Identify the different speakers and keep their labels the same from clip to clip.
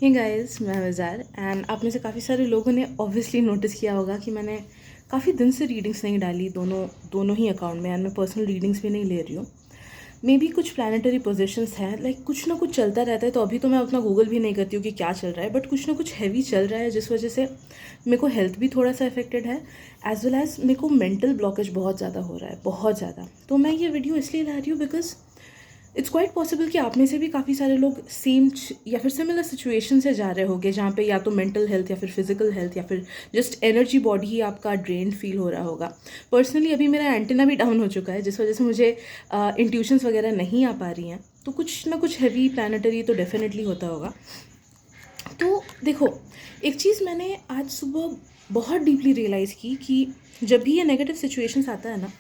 Speaker 1: Hey guys, मैं वज़ार and आप में से काफ़ी सारे लोगों ने ऑब्वियसली नोटिस किया होगा कि मैंने काफ़ी दिन से रीडिंग्स नहीं डाली दोनों दोनों ही अकाउंट में एंड मैं पर्सनल रीडिंग्स भी नहीं ले रही हूँ। मे बी कुछ प्लानिटरी पोजीशंस हैं, लाइक कुछ ना कुछ चलता रहता है। तो अभी तो मैं उतना गूगल भी नहीं करती हूँ कि क्या चल रहा है, बट कुछ ना कुछ हैवी चल रहा है जिस वजह से मेरे को हेल्थ भी थोड़ा सा अफेक्टेड है, एज वेल एज मेरे को मेंटल ब्लॉकेज बहुत ज़्यादा हो रहा है, बहुत ज़्यादा। तो मैं ये वीडियो इसलिए ला रही हूँ बिकॉज इट्स क्वाइट पॉसिबल कि आप में से भी काफ़ी सारे लोग सेम या फिर सिमिलर सिचुएशन से जा रहे होंगे, जहाँ पे या तो मेंटल हेल्थ या फिर फिजिकल हेल्थ या फिर जस्ट एनर्जी बॉडी ही आपका ड्रेन फील हो रहा होगा। पर्सनली अभी मेरा एंटेना भी डाउन हो चुका है, जिस वजह से मुझे इंट्यूशंस वगैरह नहीं आ पा रही हैं। तो कुछ ना कुछ हैवी प्लानिटरी तो डेफिनेटली होता होगा। तो देखो, एक चीज़ मैंने आज सुबह बहुत डीपली रियलाइज़ की कि जब भी ये नेगेटिव सिचुएशंस आता है ना,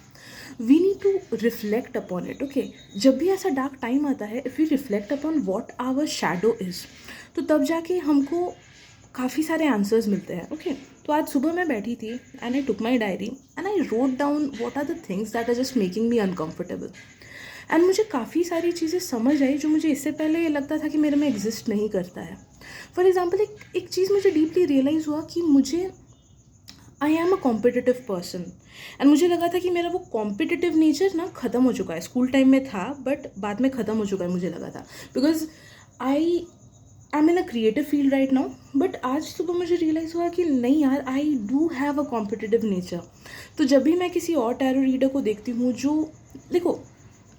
Speaker 1: we need to reflect upon it. Okay, जब भी ऐसा डार्क टाइम आता है, if we reflect upon what our shadow is, तो तब जाके हमको काफ़ी सारे आंसर्स मिलते हैं। ओके, तो आज सुबह मैं बैठी थी and I took my diary and I wrote down what are the things that are just making me uncomfortable. And मुझे काफ़ी सारी चीज़ें समझ आई जो मुझे इससे पहले ये लगता था कि मेरे में एग्जिस्ट नहीं करता है। फॉर एग्ज़ाम्पल, एक चीज़ मुझे डीपली रियलाइज़ हुआ कि मुझे I am a competitive person. And मुझे लगा था कि मेरा वो कॉम्पिटिटिव नेचर ना ख़त्म हो चुका है। स्कूल टाइम में था बट बाद में ख़त्म हो चुका है, मुझे लगा था, because I am in a creative field right now. But आज सुबह मुझे रियलाइज़ हुआ कि नहीं यार, I do have a competitive nature. तो जब भी मैं किसी और टैरो रीडर को देखती हूँ, जो देखो,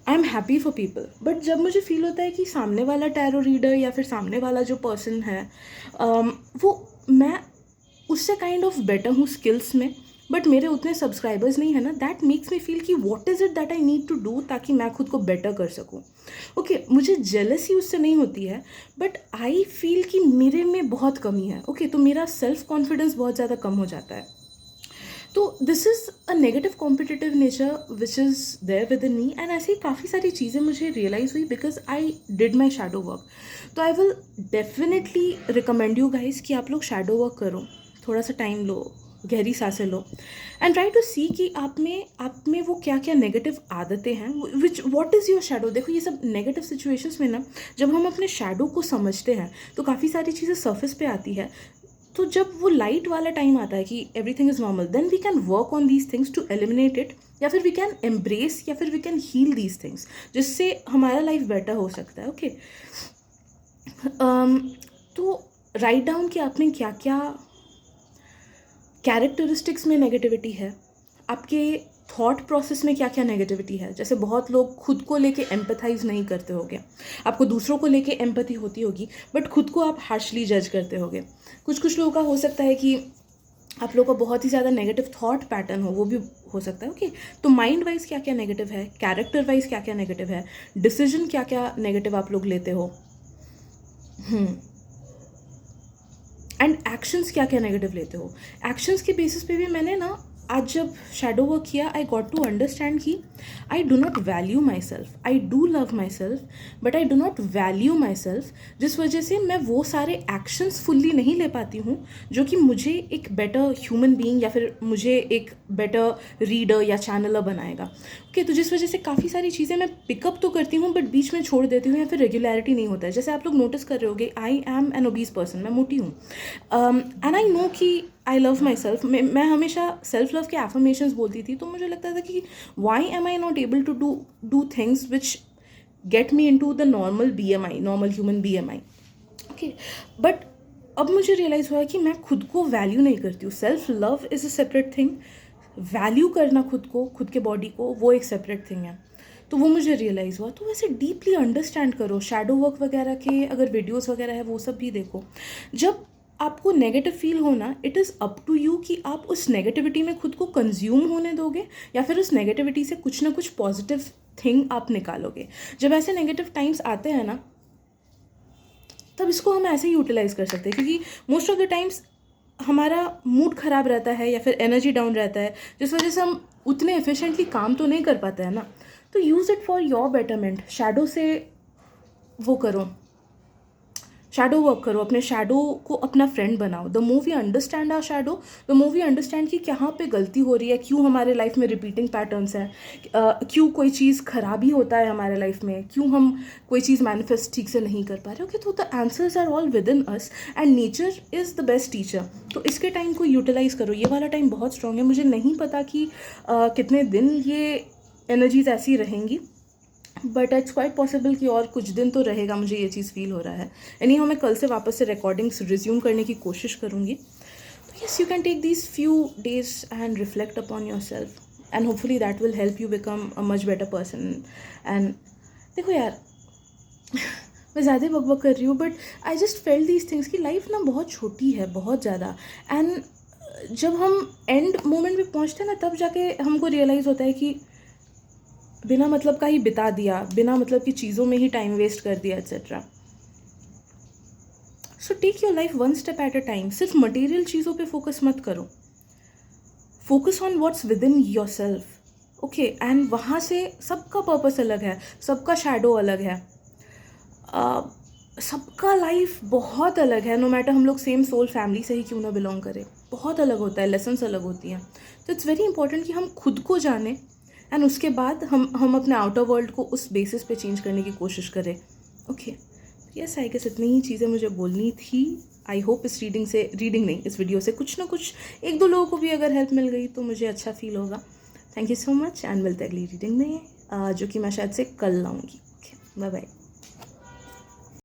Speaker 1: I am happy for people, but जब मुझे फील होता है कि सामने वाला टैरो रीडर या फिर सामने वाला जो पर्सन है, वो मैं उससे काइंड ऑफ बेटर हूँ स्किल्स में, बट मेरे उतने सब्सक्राइबर्स नहीं है ना, दैट मेक्स मी फील कि what is it that I need to do ताकि मैं खुद को बेटर कर सकूँ। ओके, मुझे जेलसी उससे नहीं होती है, बट आई फील कि मेरे में बहुत कमी है। ओके, तो मेरा सेल्फ कॉन्फिडेंस बहुत ज़्यादा कम हो जाता है। तो this is a negative competitive nature which is there within me. And ऐसे ही काफ़ी सारी चीज़ें मुझे रियलाइज़ हुई because I did my shadow work. तो I will definitely recommend you guys कि आप लोग शैडो वर्क करो, थोड़ा सा टाइम लो, गहरी सांसें लो एंड ट्राई टू सी कि आप में वो क्या क्या नेगेटिव आदतें हैं, विच व्हाट इज़ योर शैडो। देखो, ये सब नेगेटिव सिचुएशंस में ना, जब हम अपने शैडो को समझते हैं तो काफ़ी सारी चीज़ें सर्फेस पे आती है। तो जब वो लाइट वाला टाइम आता है कि everything is normal, then we can work on these things to eliminate it, या फिर वी कैन एम्ब्रेस या फिर we can heal these things, जिससे हमारा लाइफ बेटर हो सकता है। ओके, तो राइट डाउन कि आपने क्या क्या कैरेक्टरिस्टिक्स में नेगेटिविटी है, आपके थॉट प्रोसेस में क्या क्या नेगेटिविटी है। जैसे बहुत लोग खुद को लेके एम्पथाइज नहीं करते होगे, आपको दूसरों को लेके एम्पथी होती होगी, बट खुद को आप हार्शली जज करते होगे। कुछ लोगों का हो सकता है कि आप लोगों का बहुत ही ज़्यादा नेगेटिव थॉट पैटर्न हो, वो भी हो सकता है। ओके, तो माइंड वाइज क्या क्या नेगेटिव है, कैरेक्टर वाइज क्या क्या नेगेटिव है, डिसीजन क्या क्या नेगेटिव आप लोग लेते हो, एंड एक्शंस क्या क्या नेगेटिव लेते हो। एक्शंस के बेसिस पे भी मैंने ना आज जब शैडो वर्क किया, आई गॉट टू अंडरस्टैंड कि I do not value my self. I do love my self but I do not value my self, जिस वजह से मैं वो सारे एक्शंस फुल्ली नहीं ले पाती हूँ जो कि मुझे एक बेटर ह्यूमन बीइंग या फिर मुझे एक बेटर रीडर या चैनलर बनाएगा। ओके, तो जिस वजह से काफ़ी सारी चीज़ें मैं पिकअप तो करती हूँ बट बीच में छोड़ देती हूँ या फिर रेगुलरिटी नहीं होता है। जैसे आप लोग नोटिस कर रहे होगे, I am an obese person, मैं मोटी हूँ, एंड आई नो कि आई लव माई सेल्फ। मैं हमेशा सेल्फ लव के एफर्मेशंस बोलती थी, तो मुझे लगता था कि why am I not able to do things which get me in to the normal BMI, normal human BMI। Okay, but अब मुझे रियलाइज़ हुआ है कि मैं खुद को वैल्यू नहीं करती हूँ। Self love is a separate thing, value करना खुद को, खुद के बॉडी को, वो एक सेपरेट थिंग है। तो वो मुझे रियलाइज़ हुआ। तो वैसे डीपली अंडरस्टैंड करो, शैडो वर्क वगैरह के अगर वीडियोस वगैरह है वो सब भी देखो। जब आपको नेगेटिव फील होना, it is up to you कि आप उस नेगेटिविटी में खुद को कंज्यूम होने दोगे या फिर उस नेगेटिविटी से कुछ ना कुछ पॉजिटिव थिंग आप निकालोगे। जब ऐसे नेगेटिव टाइम्स आते हैं ना, तब इसको हम ऐसे ही यूटिलाइज़ कर सकते हैं, क्योंकि मोस्ट ऑफ द टाइम्स हमारा मूड ख़राब रहता है या फिर एनर्जी डाउन रहता है, जिस वजह से हम उतने एफिशिएंटली काम तो नहीं कर पाते हैं ना। तो use it for your betterment. Shadow से वो करो, शैडो वर्क करो, अपने शैडो को अपना फ्रेंड बनाओ। The more we understand our shadow, the more we understand कि कहाँ पे गलती हो रही है, क्यों हमारे लाइफ में रिपीटिंग पैटर्न्स है, क्यों कोई चीज़ खराबी होता है हमारे लाइफ में, क्यों हम कोई चीज़ मैनिफेस्ट ठीक से नहीं कर पा रहे। ओके, तो the answers are all within us and nature is the best teacher. तो इसके टाइम को यूटिलाइज़ करो। ये वाला टाइम बहुत स्ट्रॉन्ग है। मुझे नहीं पता कि कितने दिन ये एनर्जीज ऐसी रहेंगी, बट इट्स क्वाइट पॉसिबल कि और कुछ दिन तो रहेगा। मुझे ये चीज़ फील हो रहा है। एनी हाउ मैं कल से वापस से रिकॉर्डिंग्स रिज्यूम करने की कोशिश करूँगी। तो yes, you can take these few days and reflect upon yourself and hopefully that will help you become a much better person. And देखो यार, मैं ज़्यादा बकबक कर रही हूँ, but I just felt these things कि लाइफ ना बहुत छोटी है, बहुत ज़्यादा। एंड जब हम एंड मोमेंट में पहुँचते हैं ना, तब जाके हमको रियलाइज़ होता है कि बिना मतलब का ही बिता दिया, बिना मतलब की चीज़ों में ही टाइम वेस्ट कर दिया, etcetera. So take your life one step at a time. सिर्फ मटेरियल चीज़ों पे फोकस मत करो, focus on what's within yourself. Okay, and वहाँ से सबका पर्पस अलग है, सबका शैडो अलग है, सबका लाइफ बहुत अलग है। नो मैटर हम लोग सेम सोल फैमिली से ही क्यों ना बिलोंग करें, बहुत अलग होता है, लेसन्स अलग होती हैं। तो इट्स वेरी इंपॉर्टेंट कि हम खुद को जानें एंड उसके बाद हम अपने आउटर वर्ल्ड को उस बेसिस पे चेंज करने की कोशिश करें। ओके, यस, आई गेस इतनी ही चीज़ें मुझे बोलनी थी। आई होप इस रीडिंग नहीं, इस वीडियो से कुछ ना कुछ एक दो लोगों को भी अगर हेल्प मिल गई तो मुझे अच्छा फील होगा। Thank you so much and मिलते अगली रीडिंग में, जो कि मैं शायद से कल लाऊंगी। Okay, bye bye.